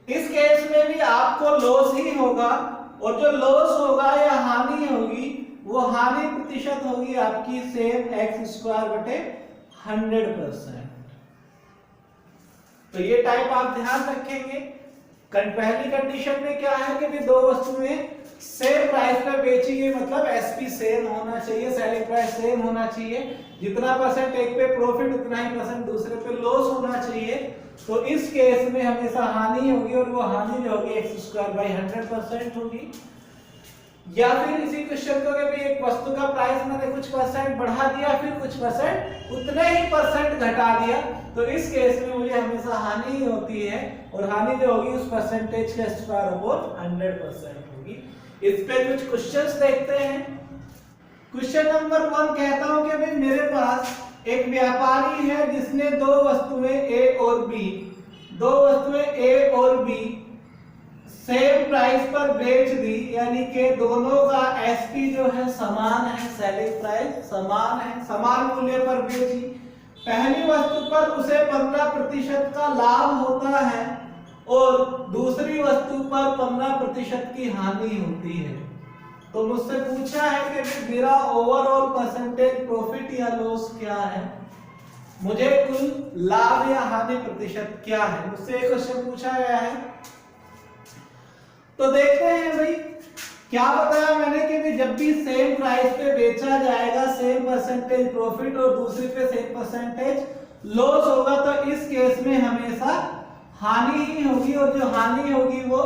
इस केस में भी आपको लॉस ही होगा, और जो लॉस होगा या हानि होगी वो हानि प्रतिशत होगी आपकी सेम x²/100%। तो ये टाइप आप ध्यान रखेंगे। पहली कंडीशन में क्या है कि भी 2 वस्तुएं सेम प्राइस पे बेची गई, मतलब एसपी सेम होना चाहिए, सेलिंग प्राइस सेम होना चाहिए, जितना परसेंट एक पे प्रॉफिट उतना ही परसेंट दूसरे पे लॉस होना चाहिए। तो इस केस में हमेशा हानि होगी, और वो हानि जो होगी x²/100% होगी। या फिर इसी क्वेश्चन को भी एक वस्तु का प्राइस मैंने कुछ परसेंट बढ़ा दिया, फिर कुछ परसेंट उतने ही परसेंट घटा दिया, तो इस केस में मुझे हमेशा हानि ही होती है, और हानि जो होगी उस परसेंटेज का स्क्वायर अपॉन 100% होगी। इस पे कुछ क्वेश्चंस देखते हैं। क्वेश्चन नंबर 1 कहता हूं कि भाई मेरे पास एक व्यापारी है जिसने 2 वस्तुएं ए और बी, 2 वस्तुएं ए और बी सेम प्राइस पर बेच दी, यानी कि दोनों का एसपी जो है समान है, सेलिंग प्राइस समान है, समान मूल्य पर बेची। पहली वस्तु पर उसे 15% का लाभ होता है और दूसरी वस्तु पर 15% की हानि होती है। तो मुझसे पूछा है कि मेरा ओवरऑल परसेंटेज प्रॉफिट या लॉस क्या है, मुझे कुल लाभ या हानि प्रतिशत क्या है, मुझसे एक क्वेश्चन पूछा गया है। तो देखते हैं भाई क्या बताया मैंने कि भी जब भी सेम प्राइस पे बेचा जाएगा सेम परसेंटेज प्रॉफिट और दूसरी पे सेम परसेंटेज लॉस होगा, तो इस केस में हमेशा हानि ही होगी, और जो हानि होगी वो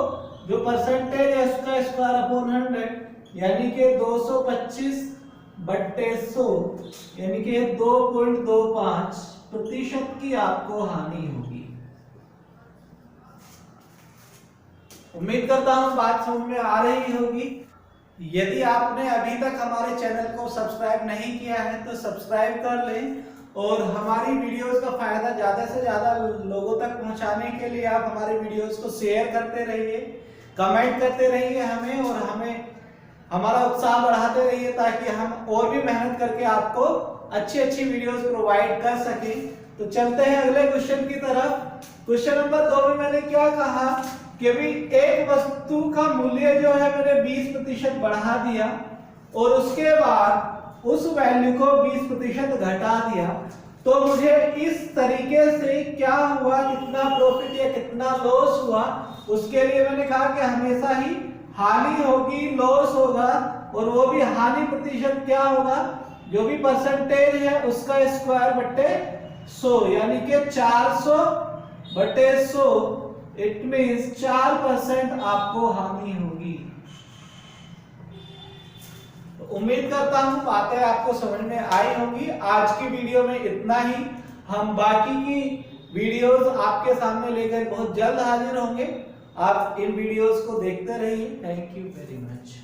जो परसेंटेज है उसका स्क्वायर अपॉन 100 यानी कि 225/100 यानी कि 2.25% की आपको हानि होगी। उम्मीद करता हूं बात समझ में आ रही होगी। यदि आपने अभी तक हमारे चैनल को सब्सक्राइब नहीं किया है तो सब्सक्राइब कर लें, और हमारी वीडियोस का फायदा ज्यादा से ज्यादा लोगों तक पहुंचाने के लिए आप हमारे वीडियोस को शेयर करते रहिए, कमेंट करते रहिए हमें, और हमें हमारा उत्साह बढ़ाते रहिए ताकि हम और भी मेहनत करके आपको अच्छी अच्छी वीडियोस प्रोवाइड कर सकें। तो चलते हैं अगले क्वेश्चन की तरफ। क्वेश्चन नंबर 2 में मैंने क्या कहा कि भी एक वस्तु का मूल्य जो है मैंने 20% बढ़ा दिया और उसके बाद उस वैल्यू को 20% घटा दिया, तो मुझे इस तरीके से क्या हुआ, कितना प्रॉफिट या कितना लॉस हुआ, उसके लिए मैंने कहा कि हमेशा ही हानि होगी, लॉस होगा, और वो भी हानि प्रतिशत क्या होगा, जो भी परसेंटेज है उसका स्क्वायर बटे 100 यानी कि 400/100 इट मींस 4% आपको हानि होगी। तो उम्मीद करता हूं बातें आपको समझ में आई होंगी। आज की वीडियो में इतना ही। हम बाकी की वीडियोस आपके सामने लेकर बहुत जल्द हाजिर होंगे। आप इन वीडियोस को देखते रहिए। Thank you very much.